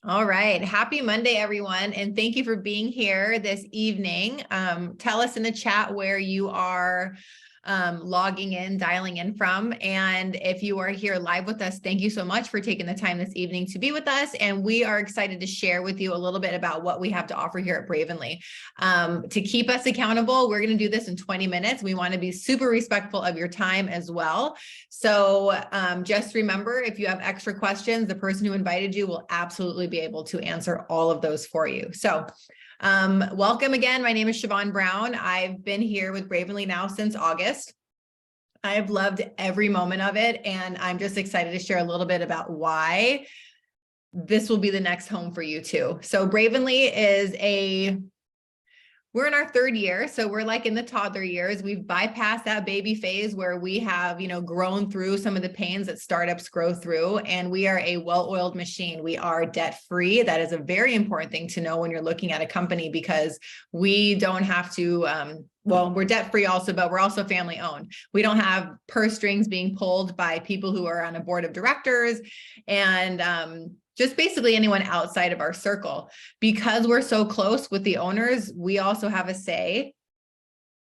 All right. Happy Monday, everyone. And thank you for being here this evening. Tell us in the chat where you are logging in, dialing in from. And if you are here live with us, thank you so much for taking the time this evening to be with us. And we are excited to share with you a little bit about what we have to offer here at Bravenly. To keep us accountable, we're going to do this in 20 minutes. We want to be super respectful of your time as well. So just remember, if you have extra questions, the person who invited you will absolutely be able to answer all of those for you. So welcome again. My name is Siobhan Brown. I've been here with Bravenly now since August. I have loved every moment of it, and I'm just excited to share a little bit about why this will be the next home for you too. So Bravenly we're in our third year. So we're like in the toddler years. We've bypassed that baby phase where we have, grown through some of the pains that startups grow through. And we are a well-oiled machine. We are debt-free. That is a very important thing to know when you're looking at a company, because we don't have to, we're debt-free also, but we're also family owned. We don't have purse strings being pulled by people who are on a board of directors and, just basically anyone outside of our circle. Because we're so close with the owners, we also have a say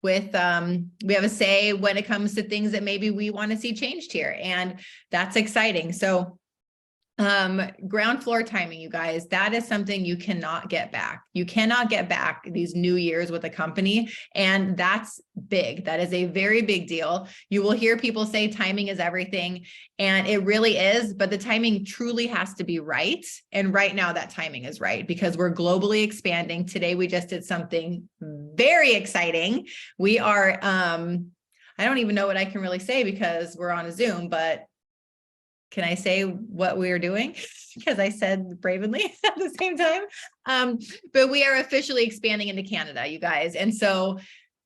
when it comes to things that maybe we want to see changed here. And that's exciting. So ground floor timing, you guys, that is something you cannot get back. You cannot get back these new years with a company. And that's big. That is a very big deal. You will hear people say timing is everything, and it really is, but the timing truly has to be right. And right now that timing is right because we're globally expanding. Today, we just did something very exciting. We are, I don't even know what I can really say because we're on a Zoom, but can I say what we are doing? Because I said Bravenly at the same time. But we are officially expanding into Canada, you guys. And so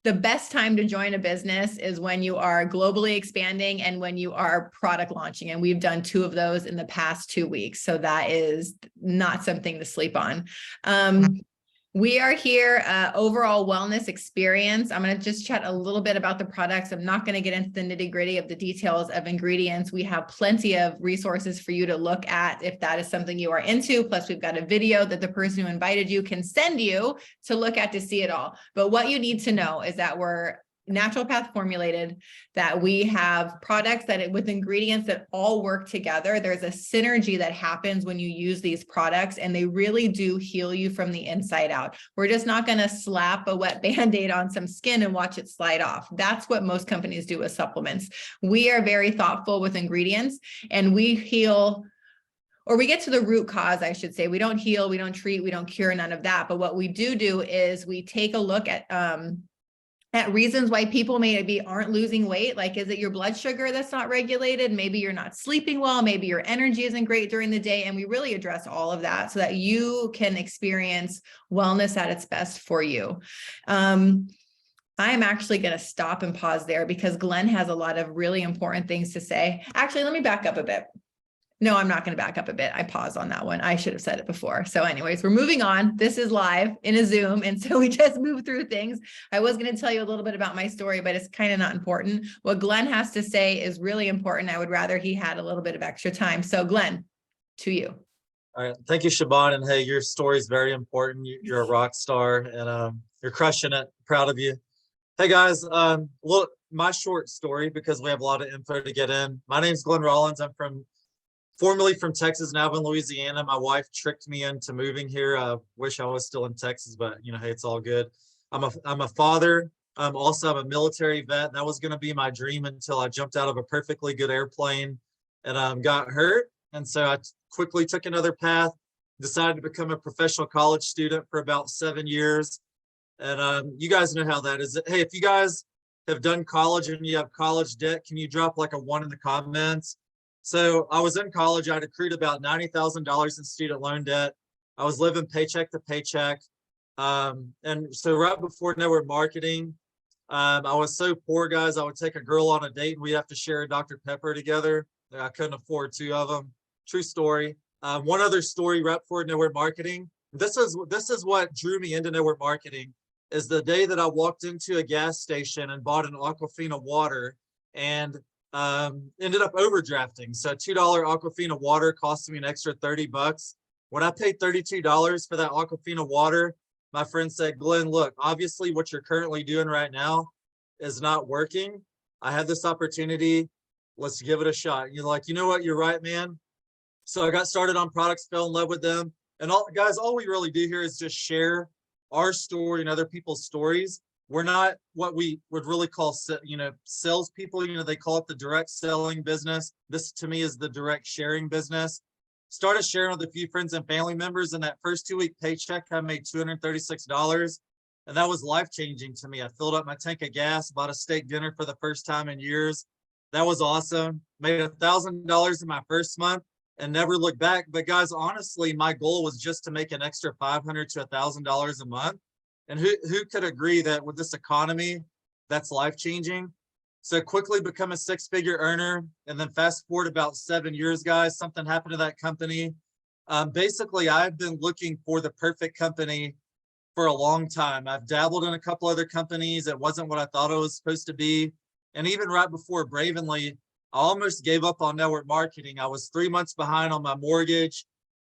the best time to join a business is when you are globally expanding and when you are product launching. And we've done 2 of those in the past 2 weeks. So that is not something to sleep on. We are here, overall wellness experience. I'm going to just chat a little bit about the products. I'm not going to get into the nitty gritty of the details of ingredients. We have plenty of resources for you to look at if that is something you are into. Plus, we've got a video that the person who invited you can send you to look at to see it all. But what you need to know is that we're naturopath formulated, that we have products that with ingredients that all work together. There's a synergy that happens when you use these products, and they really do heal you from the inside out. We're just not going to slap a wet Band-Aid on some skin and watch it slide off. That's what most companies do with supplements. We are very thoughtful with ingredients, and we heal, or we get to the root cause, I should say. We don't heal, we don't treat, we don't cure, none of that. But what we do is we take a look at reasons why people maybe aren't losing weight. Like, is it your blood sugar that's not regulated? Maybe you're not sleeping well. Maybe your energy isn't great during the day. And we really address all of that so that you can experience wellness at its best for you. I'm actually going to stop and pause there because Glenn has a lot of really important things to say. Actually, let me back up a bit. No, I'm not going to back up a bit. I paused on that one. I should have said it before. So anyways, we're moving on. This is live in a Zoom. And so we just move through things. I was going to tell you a little bit about my story, but it's kind of not important. What Glenn has to say is really important. I would rather he had a little bit of extra time. So Glenn, to you. All right. Thank you, Siobhan. And hey, your story is very important. You're a rock star and you're crushing it. Proud of you. Hey guys, look, my short story, because we have a lot of info to get in. My name's Glenn Rollins. I'm formerly from Texas, now in Louisiana. My wife tricked me into moving here. I wish I was still in Texas, but hey, it's all good. I'm a father. I'm a military vet. That was going to be my dream until I jumped out of a perfectly good airplane and got hurt. And so I quickly took another path, decided to become a professional college student for about 7 years. And you guys know how that is. Hey, if you guys have done college and you have college debt, can you drop like a 1 in the comments? So I was in college. I'd accrued about $90,000 in student loan debt. I was living paycheck to paycheck. And so right before network marketing, I was so poor, guys. I would take a girl on a date and we'd have to share a Dr. Pepper together. I couldn't afford 2 of them. True story. One other story right before network marketing. This is what drew me into network marketing, is the day that I walked into a gas station and bought an Aquafina water and ended up overdrafting. So $2 Aquafina water cost me an extra $30. When I paid $32 for that Aquafina water, my friend said, Glenn, look, obviously what you're currently doing right now is not working. I had this opportunity. Let's give it a shot. And you're like, you know what? You're right, man. So I got started on products, fell in love with them. And all guys, all we really do here is just share our story and other people's stories. We're not what we would really call, salespeople. They call it the direct selling business. This to me is the direct sharing business. Started sharing with a few friends and family members. And that first 2-week paycheck, I made $236. And that was life-changing to me. I filled up my tank of gas, bought a steak dinner for the first time in years. That was awesome. Made $1,000 in my first month and never looked back. But guys, honestly, my goal was just to make an extra $500 to $1,000 a month. And who could agree that with this economy, that's life-changing? So quickly become a 6-figure earner. And then fast forward about 7 years, guys, something happened to that company. Basically, I've been looking for the perfect company for a long time. I've dabbled in a couple other companies. It wasn't what I thought it was supposed to be. And even right before Bravenly, I almost gave up on network marketing. I was 3 months behind on my mortgage.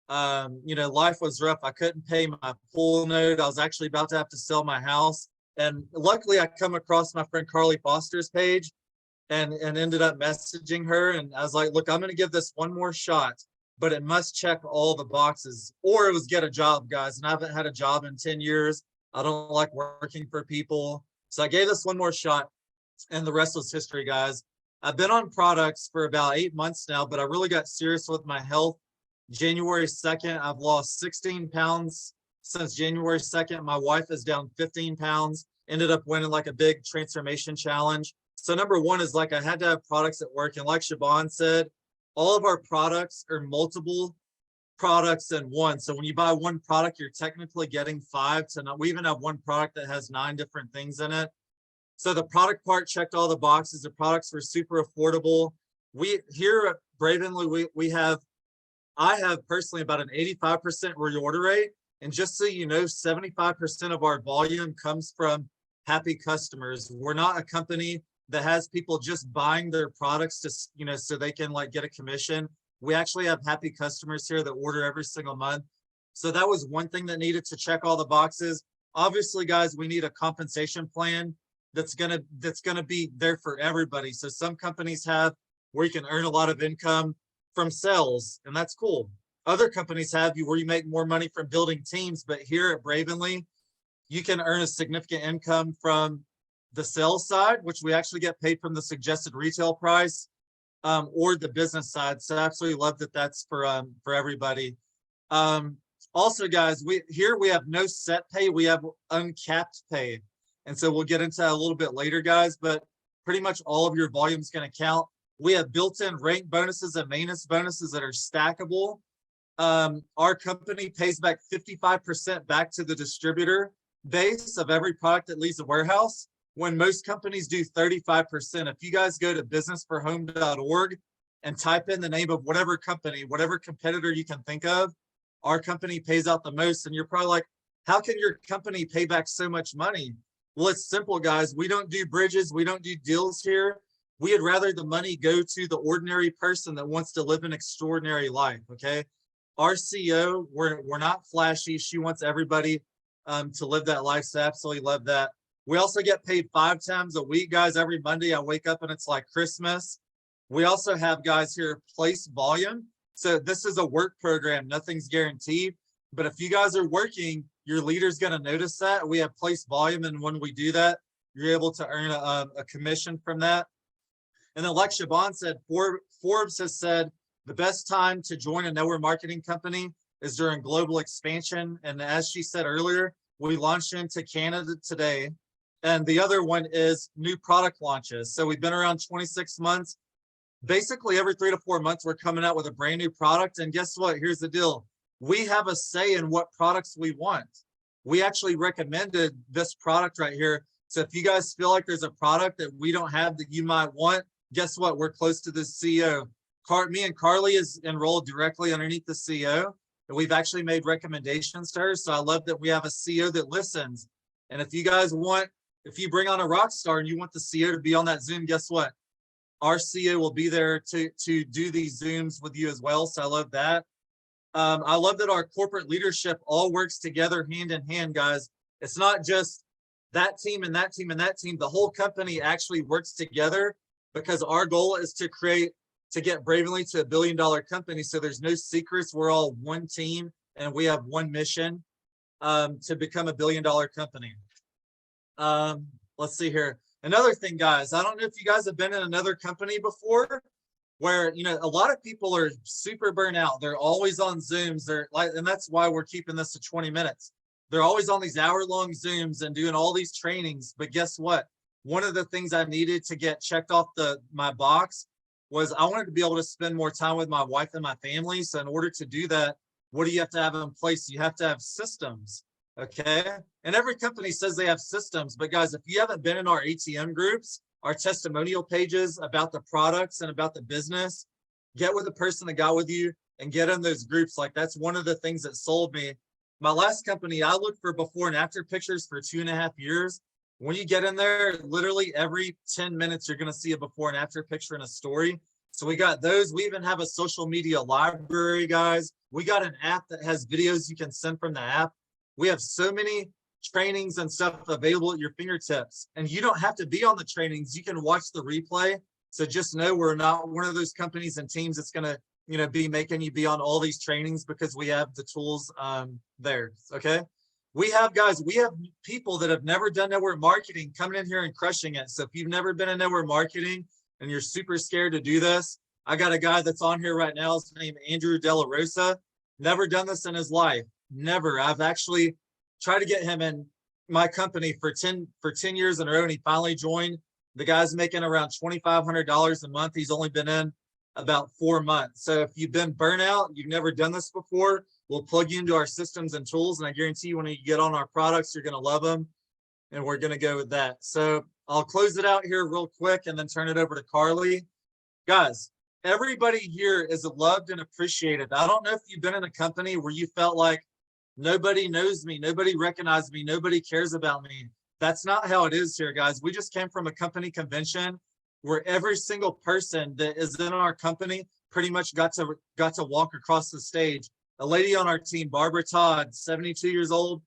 Life was rough. I couldn't pay my pool note. I was actually about to have to sell my house. And luckily I come across my friend Carly Foster's page and ended up messaging her. And I was like, look, I'm going to give this one more shot, but it must check all the boxes, or it was get a job, guys. And I haven't had a job in 10 years. I don't like working for people. So I gave this one more shot, and the rest was history, guys. I've been on products for about 8 months now, but I really got serious with my health. January 2nd, I've lost 16 pounds since January 2nd. My wife is down 15 pounds, ended up winning like a big transformation challenge. So number one is like, I had to have products that work. And like Siobhan said, all of our products are multiple products in one. So when you buy one product, you're technically getting 5 to 9. We even have one product that has 9 different things in it. So the product part checked all the boxes. The products were super affordable. We here at Bravenly, I have personally about an 85% reorder rate. And just so you know, 75% of our volume comes from happy customers. We're not a company that has people just buying their products to, so they can like get a commission. We actually have happy customers here that order every single month. So that was one thing that needed to check all the boxes. Obviously, guys, we need a compensation plan that's gonna be there for everybody. So some companies have where you can earn a lot of income from sales, and that's cool. Other companies have you where you make more money from building teams, but here at Bravenly, you can earn a significant income from the sales side, which we actually get paid from the suggested retail price, or the business side. So I absolutely love that that's for everybody. Also, guys, we have no set pay. We have uncapped pay. And so we'll get into that a little bit later, guys, but pretty much all of your volume is going to count. We have built-in rank bonuses and maintenance bonuses that are stackable. Our company pays back 55% back to the distributor base of every product that leaves the warehouse, when most companies do 35%. If you guys go to businessforhome.org and type in the name of whatever company, whatever competitor you can think of, our company pays out the most. And you're probably like, how can your company pay back so much money? Well, it's simple, guys. We don't do bridges. We don't do deals here. We'd rather the money go to the ordinary person that wants to live an extraordinary life, okay? Our CEO, we're not flashy. She wants everybody to live that life, so I absolutely love that. We also get paid 5 times a week, guys. Every Monday I wake up and it's like Christmas. We also have guys here place volume. So this is a work program. Nothing's guaranteed. But if you guys are working, your leader's going to notice that. We have place volume. And when we do that, you're able to earn a commission from that. And then like Siobhan said, Forbes has said the best time to join a network marketing company is during global expansion. And as she said earlier, we launched into Canada today. And the other one is new product launches. So we've been around 26 months. Basically, every 3 to 4 months, we're coming out with a brand new product. And guess what? Here's the deal. We have a say in what products we want. We actually recommended this product right here. So if you guys feel like there's a product that we don't have that you might want, guess what? We're close to the CEO. Me and Carly is enrolled directly underneath the CEO. And we've actually made recommendations to her. So I love that we have a CEO that listens. And if you guys if you bring on a rock star and you want the CEO to be on that Zoom, guess what? Our CEO will be there to do these Zooms with you as well. So I love that. I love that our corporate leadership all works together hand in hand, guys. It's not just that team and that team and that team. The whole company actually works together because our goal is to get Bravenly to $1 billion company. So there's no secrets. We're all one team and we have one mission to become $1 billion company. Let's see here. Another thing, guys, I don't know if you guys have been in another company before where, you know, a lot of people are super burnt out. They're always on Zooms. They're like, and that's why we're keeping this to 20 minutes. They're always on these hour-long Zooms and doing all these trainings. But guess what? One of the things I needed to get checked off my box was I wanted to be able to spend more time with my wife and my family. So in order to do that, what do you have to have in place? You have to have systems. Okay. And every company says they have systems, but guys, if you haven't been in our ATM groups, our testimonial pages about the products and about the business, get with the person that got with you and get in those groups. Like that's one of the things that sold me. My last company, I looked for before and after pictures for 2.5 years. When you get in there, literally every 10 minutes, you're going to see a before and after picture in a story. So we got those. We even have a social media library, guys. We got an app that has videos you can send from the app. We have so many trainings and stuff available at your fingertips, and you don't have to be on the trainings. You can watch the replay. So just know we're not one of those companies and teams that's going to, you know, be making you be on all these trainings because we have the tools there. Okay. We have people that have never done network marketing coming in here and crushing it. So if you've never been in network marketing and you're super scared to do this, I got a guy that's on here right now. His name is Andrew Della Rosa. Never done this in his life. Never. I've actually tried to get him in my company for 10 years in a row, and he finally joined. The guy's making around $2,500 a month. He's only been in about 4 months. So if you've been burnout, you've never done this before, we'll plug you into our systems and tools. And I guarantee you when you get on our products, you're going to love them. And we're going to go with that. So I'll close it out here real quick and then turn it over to Carly. Guys, everybody here is loved and appreciated. I don't know if you've been in a company where you felt like nobody knows me, nobody recognized me, nobody cares about me. That's not how it is here, guys. We just came from a company convention where every single person that is in our company pretty much got to walk across the stage. A lady on our team, Barbara Todd, 72 years old.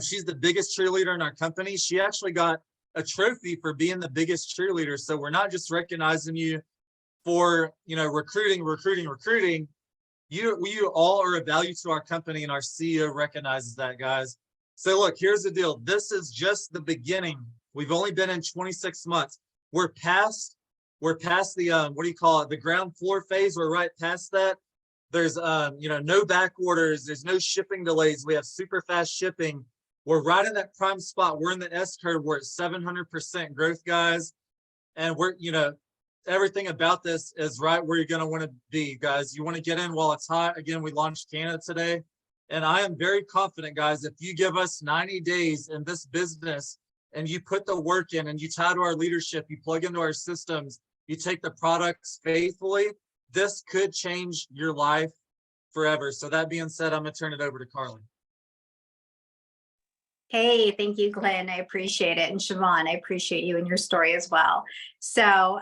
She's the biggest cheerleader in our company. She actually got a trophy for being the biggest cheerleader. So we're not just recognizing you for, you know, recruiting. You all are a value to our company, and our CEO recognizes that, guys. So look, here's the deal. This is just the beginning. We've only been in 26 months. We're past the what do you call it? The ground floor phase. We're right past that. There's you know, no back orders. There's no shipping delays. We have super fast shipping. We're right in that prime spot. We're in the S curve. We're at 700% growth, guys. And we're, you know, everything about this is right where you're going to want to be, guys. You want to get in while it's hot. Again, we launched Canada today. And I am very confident, guys, if you give us 90 days in this business and you put the work in and you tie to our leadership, you plug into our systems, you take the products faithfully, this could change your life forever. So that being said, I'm going to turn it over to Carly. Hey, thank you, Glenn. I appreciate it. And Siobhan, I appreciate you and your story as well. So, all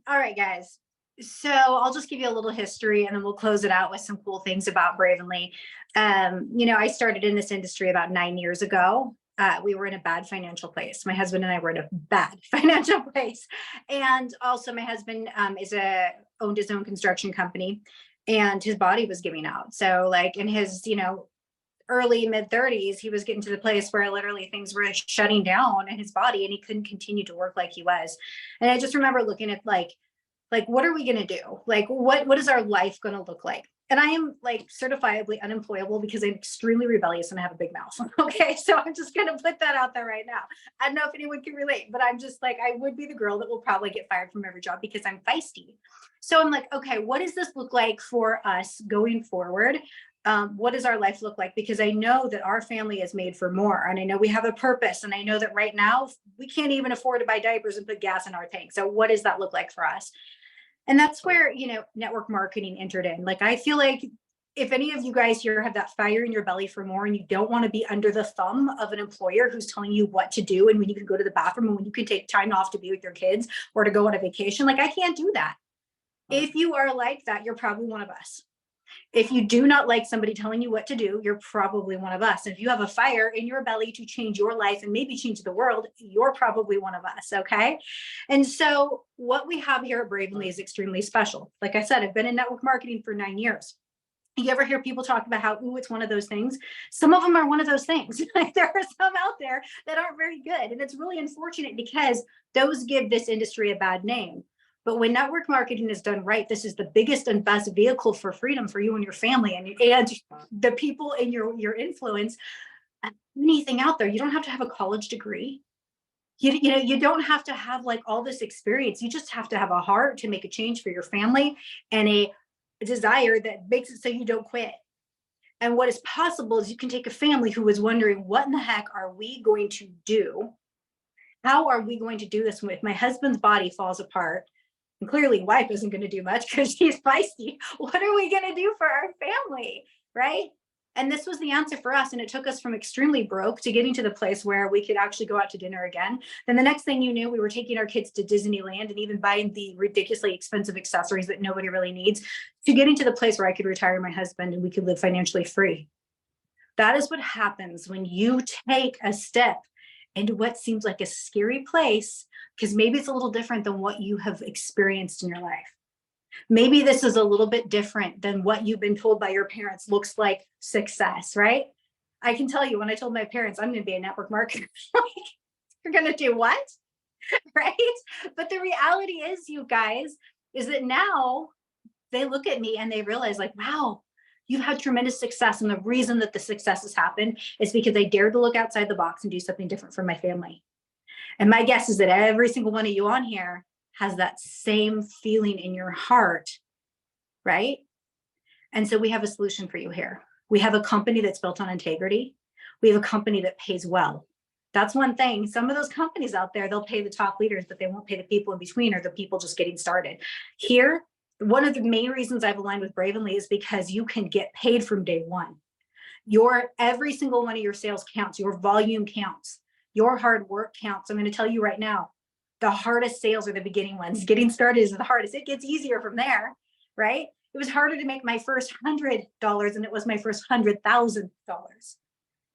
right, guys. So I'll just give you a little history and then we'll close it out with some cool things about Bravenly. You know, I started in this industry about 9 years ago. We were in a bad financial place. My husband and I were in a bad financial place. And also my husband owned his own construction company and his body was giving out. So like in his, you know, early mid 30s, he was getting to the place where literally things were shutting down in his body and he couldn't continue to work like he was. And I just remember looking at like, what are we going to do? Like, what is our life going to look like? And I am like certifiably unemployable because I'm extremely rebellious and I have a big mouth. Okay. So I'm just going to put that out there right now. I don't know if anyone can relate, but I'm just like, I would be the girl that will probably get fired from every job because I'm feisty. So I'm like, okay, what does this look like for us going forward? What does our life look like? Because I know that our family is made for more. And I know we have a purpose. And I know that right now we can't even afford to buy diapers and put gas in our tank. So what does that look like for us? And that's where, you know, network marketing entered in. Like, I feel like if any of you guys here have that fire in your belly for more and you don't want to be under the thumb of an employer who's telling you what to do and when you can go to the bathroom and when you can take time off to be with your kids or to go on a vacation, like I can't do that. If you are like that, you're probably one of us. If you do not like somebody telling you what to do, you're probably one of us. If you have a fire in your belly to change your life and maybe change the world, you're probably one of us. Okay. And so what we have here at Bravenly is extremely special. Like I said, I've been in network marketing for 9 years. You ever hear people talk about how, ooh, it's one of those things? Some of them are one of those things. There are some out there that aren't very good. And it's really unfortunate because those give this industry a bad name. But when network marketing is done right, this is the biggest and best vehicle for freedom for you and your family and the people in your influence. Anything out there, you don't have to have a college degree. You don't have to have like all this experience. You just have to have a heart to make a change for your family and a desire that makes it so you don't quit. And what is possible is you can take a family who is wondering, what in the heck are we going to do? How are we going to do this if my husband's body falls apart? And clearly wife isn't going to do much because she's feisty. What are we going to do for our family? Right? And this was the answer for us. And it took us from extremely broke to getting to the place where we could actually go out to dinner again. Then the next thing you knew, we were taking our kids to Disneyland and even buying the ridiculously expensive accessories that nobody really needs, to getting to the place where I could retire my husband and we could live financially free. That is what happens when you take a step into what seems like a scary place, because maybe it's a little different than what you have experienced in your life. Maybe this is a little bit different than what you've been told by your parents looks like success, right? I can tell you, when I told my parents I'm going to be a network marketer, like, you're going to do what? Right? But the reality is, you guys, is that now they look at me and they realize like, wow, you've had tremendous success. And the reason that the success has happened is because I dared to look outside the box and do something different for my family. And my guess is that every single one of you on here has that same feeling in your heart, right? And so we have a solution for you here. We have a company that's built on integrity. We have a company that pays well. That's one thing. Some of those companies out there, they'll pay the top leaders, but they won't pay the people in between or the people just getting started. Here, one of the main reasons I've aligned with Bravenly is because you can get paid from day one. Every single one of your sales counts. Your volume counts. Your hard work counts. I'm going to tell you right now, the hardest sales are the beginning ones. Getting started is the hardest. It gets easier from there, right? It was harder to make my first $100 than it was my first $100,000.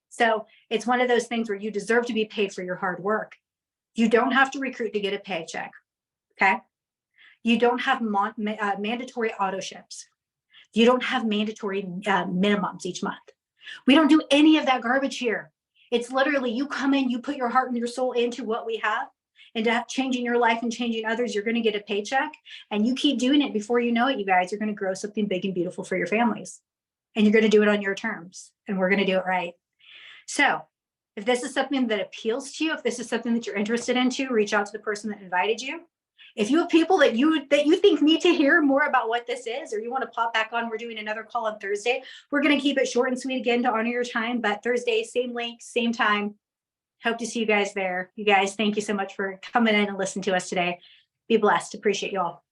So it's one of those things where you deserve to be paid for your hard work. You don't have to recruit to get a paycheck, okay? You don't have mandatory auto ships. You don't have mandatory minimums each month. We don't do any of that garbage here. It's literally you come in, you put your heart and your soul into what we have, and to have changing your life and changing others, you're going to get a paycheck, and you keep doing it. Before you know it, you guys, you're going to grow something big and beautiful for your families, and you're going to do it on your terms, and we're going to do it right. So if this is something that appeals to you, if this is something that you're interested into, reach out to the person that invited you. If you have people that you think need to hear more about what this is, or you want to pop back on, we're doing another call on Thursday. We're going to keep it short and sweet again to honor your time, but Thursday, same link, same time. Hope to see you guys there. You guys, thank you so much for coming in and listening to us today. Be blessed. Appreciate you all.